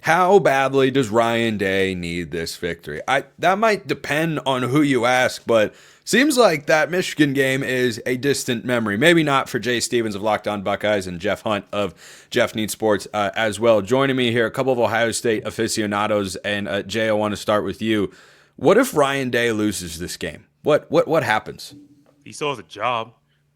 how badly does Ryan Day need this victory? That might depend on who you ask, but seems like that Michigan game is a distant memory. Maybe not for Jay Stevens of Locked On Buckeyes and Jeff Hunt of Jeff Needs Sports as well. Joining me here, a couple of Ohio State aficionados, and Jay, I want to start with you. What if Ryan Day loses this game? What happens? He still has a job.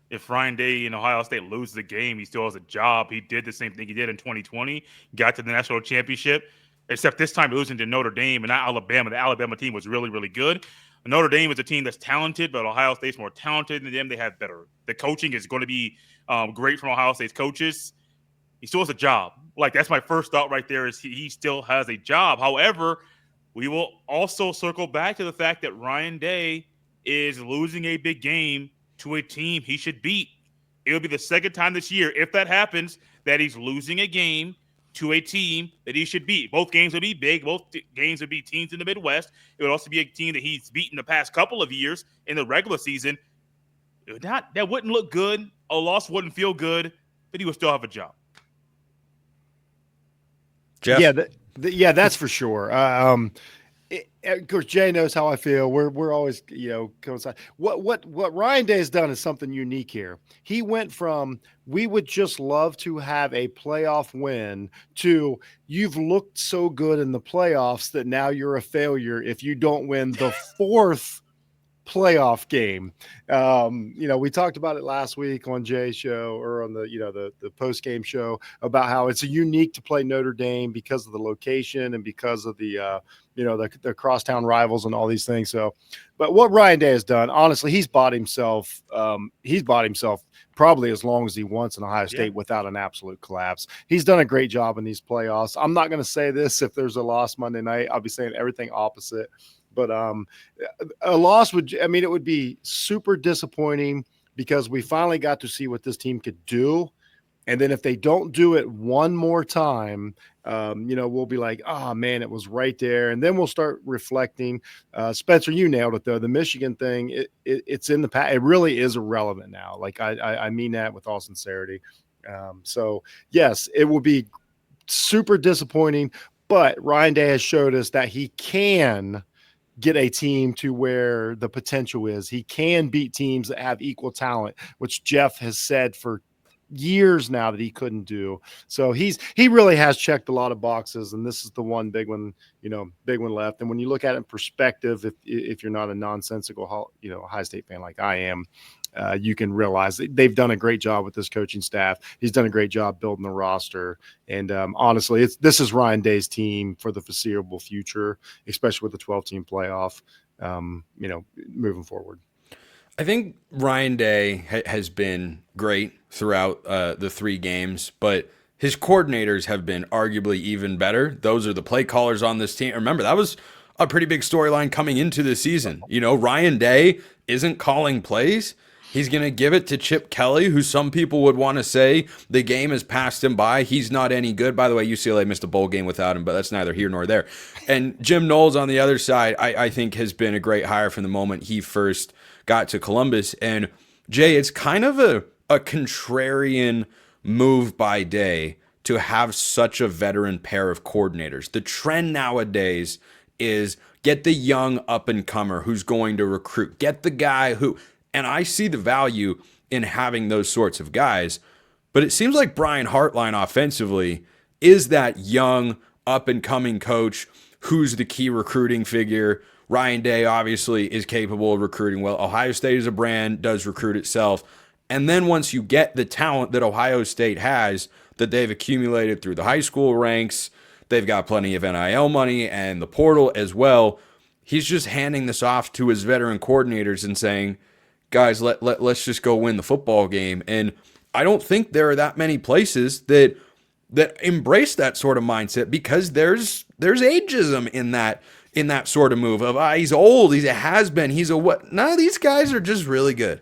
If Ryan Day in Ohio State loses the game, he still has a job. He did the same thing he did in 2020, got to the national championship, except this time losing to Notre Dame and not Alabama. The Alabama team was really, really good. Notre Dame is a team that's talented, but Ohio State's more talented than them. They have better. The coaching is going to be great from Ohio State's coaches. He still has a job. Like, that's my first thought right there is he still has a job. However, we will also circle back to the fact that Ryan Day is losing a big game to a team he should beat. It'll be the second time this year, if that happens, that he's losing a game to a team that he should beat. Both games would be big. Both games would be teams in the Midwest. It would also be a team that he's beaten the past couple of years in the regular season. That wouldn't look good. A loss wouldn't feel good, but he would still have a job. Jeff? Yeah, that's for sure. Of course, Jay knows how I feel. We're always, coincide. What Ryan Day has done is something unique here. He went from we would just love to have a playoff win to you've looked so good in the playoffs that now you're a failure if you don't win the fourth playoff game. We talked about it last week on Jay's show or on the post game show about how it's unique to play Notre Dame because of the location and because of the crosstown rivals and all these things. So, but what Ryan Day has done, honestly, he's bought himself probably as long as he wants in Ohio State without an absolute collapse. He's done a great job in these playoffs. I'm not going to say this if there's a loss Monday night. I'll be saying everything opposite. But a loss it would be super disappointing because we finally got to see what this team could do. And then if they don't do it one more time, we'll be like, oh, man, it was right there. And then we'll start reflecting. Spencer, you nailed it, though. The Michigan thing, it's in the past. It really is irrelevant now. Like, I mean that with all sincerity. So, yes, it will be super disappointing. But Ryan Day has showed us that he can get a team to where the potential is. He can beat teams that have equal talent, which Jeff has said for years now that he couldn't do. So he really has checked a lot of boxes, and this is the one big one left. And when you look at it in perspective, if you're not a nonsensical Ohio State fan like I am, you can realize that they've done a great job with this coaching staff. He's done a great job building the roster. And honestly, this is Ryan Day's team for the foreseeable future, especially with the 12-team playoff, moving forward. I think Ryan Day has been great throughout the three games, but his coordinators have been arguably even better. Those are the play callers on this team. Remember, that was a pretty big storyline coming into the season. Ryan Day isn't calling plays. He's going to give it to Chip Kelly, who some people would want to say the game has passed him by. He's not any good. By the way, UCLA missed a bowl game without him, but that's neither here nor there. And Jim Knowles on the other side, I think has been a great hire from the moment he first got to Columbus. And Jay, it's kind of a contrarian move by Day to have such a veteran pair of coordinators. The trend nowadays is get the young up-and-comer who's going to recruit. Get the guy who... And I see the value in having those sorts of guys, but it seems like Brian Hartline offensively is that young, up-and-coming coach who's the key recruiting figure. Ryan Day obviously is capable of recruiting well. Ohio State as a brand does recruit itself. And then once you get the talent that Ohio State has, that they've accumulated through the high school ranks, they've got plenty of NIL money and the portal as well. He's just handing this off to his veteran coordinators and saying, guys, let's just go win the football game. And I don't think there are that many places that embrace that sort of mindset because there's ageism in that sort of move of he's old, he's a has-been, he's a what. No, these guys are just really good.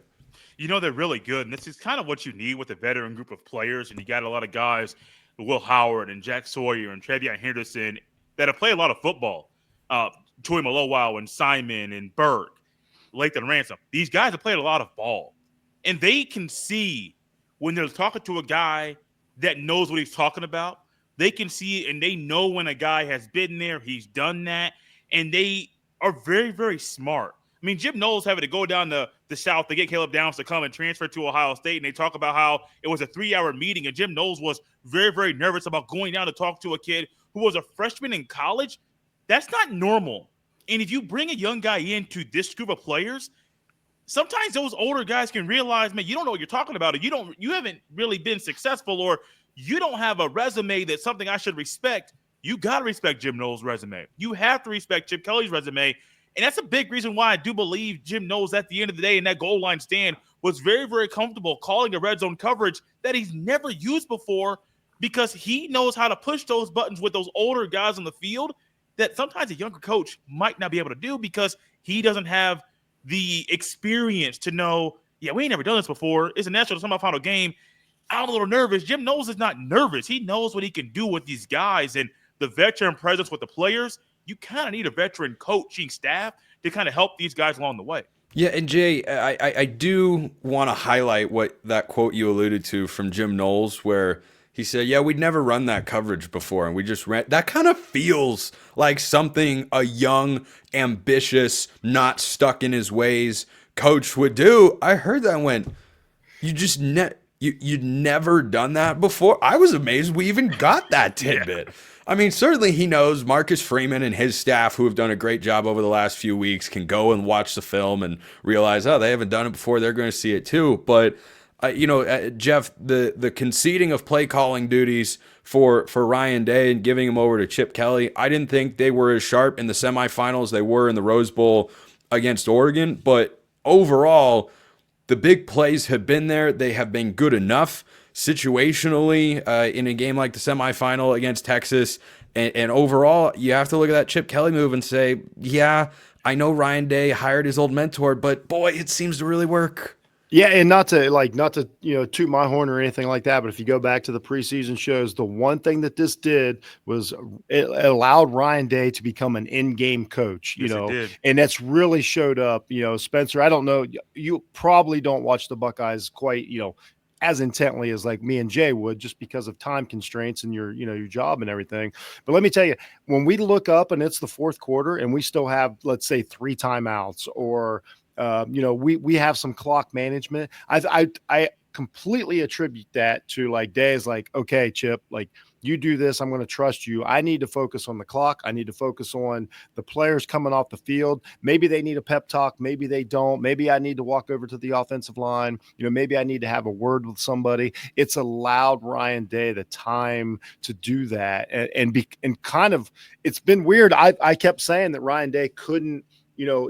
They're really good, and this is kind of what you need with a veteran group of players. And you got a lot of guys, Will Howard and Jack Sawyer and Travion Henderson, that have played a lot of football. Troy Malowau and Simon and Burke. Lathan Ransom. These guys have played a lot of ball. And they can see when they're talking to a guy that knows what he's talking about, They can see it, and they know when a guy has been there, he's done that, and they are very, very smart. I mean, Jim Knowles having to go down the South to get Caleb Downs to come and transfer to Ohio State, and they talk about how it was a 3-hour meeting, and Jim Knowles was very, very nervous about going down to talk to a kid who was a freshman in college. That's not normal. And if you bring a young guy into this group of players, sometimes those older guys can realize, man, you don't know what you're talking about, or you haven't really been successful, or you don't have a resume that's something I should respect. You got to respect Jim Knowles' resume. You have to respect Chip Kelly's resume. And that's a big reason why I do believe Jim Knowles at the end of the day in that goal line stand was very, very comfortable calling a red zone coverage that he's never used before, because he knows how to push those buttons with those older guys on the field that sometimes a younger coach might not be able to do, because he doesn't have the experience to know, yeah, we ain't never done this before. It's a national semifinal game. I'm a little nervous. Jim Knowles is not nervous. He knows what he can do with these guys, and the veteran presence with the players. You kind of need a veteran coaching staff to kind of help these guys along the way. Yeah, and Jay, I do want to highlight what that quote you alluded to from Jim Knowles, where he said, yeah, we'd never run that coverage before, and we just ran. That kind of feels like something a young, ambitious, not stuck in his ways coach would do. I heard that and went, you just you'd never done that before? I was amazed we even got that tidbit. Yeah. I mean, certainly he knows Marcus Freeman and his staff, who have done a great job over the last few weeks, can go and watch the film and realize, oh, they haven't done it before. They're going to see it too. But, Jeff, the conceding of play calling duties for Ryan Day and giving him over to Chip Kelly, I didn't think they were as sharp in the semifinals they were in the Rose Bowl against Oregon. But overall, the big plays have been there. They have been good enough situationally in a game like the semifinal against Texas. And overall, you have to look at that Chip Kelly move and say, yeah, I know Ryan Day hired his old mentor, but boy, it seems to really work. Yeah, and not to toot my horn or anything like that, but if you go back to the preseason shows, the one thing that this did was it allowed Ryan Day to become an in-game coach, Yes, it did. and that's really showed up. Spencer, I don't know, you probably don't watch the Buckeyes quite, as intently as like me and Jay would, just because of time constraints and your job and everything. But let me tell you, when we look up and it's the fourth quarter and we still have, let's say, 3 timeouts, or we have some clock management. I completely attribute that to like Days, like, okay, Chip, like, you do this, I'm going to trust you. I need to focus on the clock. I need to focus on the players coming off the field. Maybe they need a pep talk. Maybe they don't. Maybe I need to walk over to the offensive line. Maybe I need to have a word with somebody. It's allowed Ryan Day the time to do that. And kind of, it's been weird. I kept saying that Ryan Day couldn't,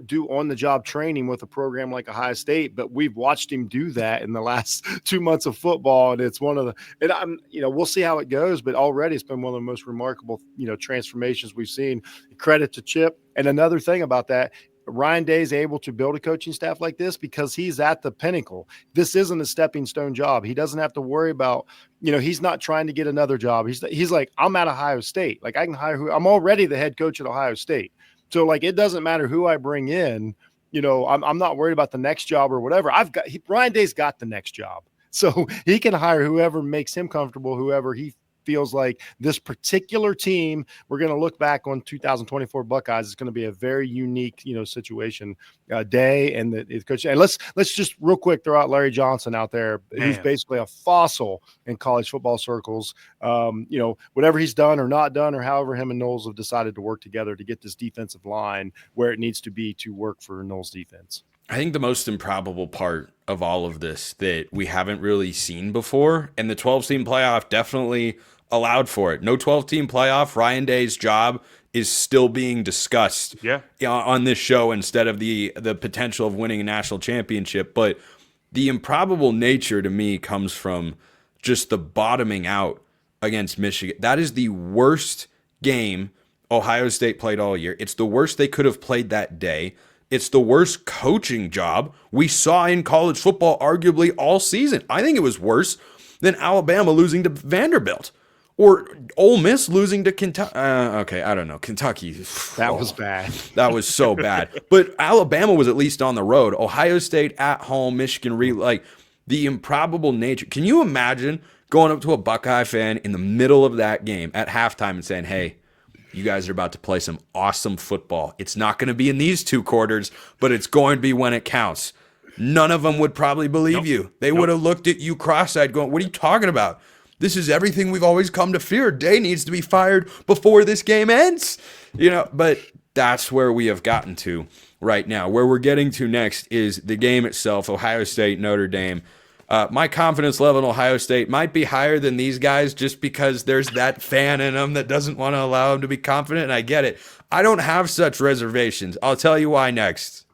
do on-the-job training with a program like Ohio State, but we've watched him do that in the last 2 months of football, and it's we'll see how it goes, but already it's been one of the most remarkable, transformations we've seen. Credit to Chip. And another thing about that, Ryan Day is able to build a coaching staff like this because he's at the pinnacle. This isn't a stepping stone job. He doesn't have to worry about, he's not trying to get another job. He's like, I'm at Ohio State. Like, I can hire I'm already the head coach at Ohio State. So, like, it doesn't matter who I bring in, I'm not worried about the next job or whatever. Ryan Day's got the next job. So he can hire whoever makes him comfortable, whoever he feels like. This particular team, we're going to look back on 2024 Buckeyes. It's going to be a very unique, situation. Day and the coach. And let's just real quick throw out Larry Johnson out there, who's basically a fossil in college football circles. Whatever he's done or not done, or however him and Knowles have decided to work together to get this defensive line where it needs to be to work for Knowles' defense. I think the most improbable part of all of this that we haven't really seen before, and the 12-team playoff definitely allowed for it. No 12-team playoff. Ryan Day's job is still being discussed on this show instead of the potential of winning a national championship. But the improbable nature to me comes from just the bottoming out against Michigan. That is the worst game Ohio State played all year. It's the worst they could have played that day. It's the worst coaching job we saw in college football arguably all season. I think it was worse than Alabama losing to Vanderbilt or Ole Miss losing to Kentucky. Okay, I don't know. Kentucky. That was bad. That was so bad. But Alabama was at least on the road. Ohio State at home, Michigan, like the improbable nature. Can you imagine going up to a Buckeye fan in the middle of that game at halftime and saying, hey, you guys are about to play some awesome football. It's not going to be in these 2 quarters, but it's going to be when it counts. None of them would probably believe you. They would have looked at you cross-eyed going, what are you talking about? This is everything we've always come to fear. Day needs to be fired before this game ends. But that's where we have gotten to right now. Where we're getting to next is the game itself, Ohio State, Notre Dame. My confidence level in Ohio State might be higher than these guys just because there's that fan in them that doesn't want to allow them to be confident, and I get it. I don't have such reservations. I'll tell you why next.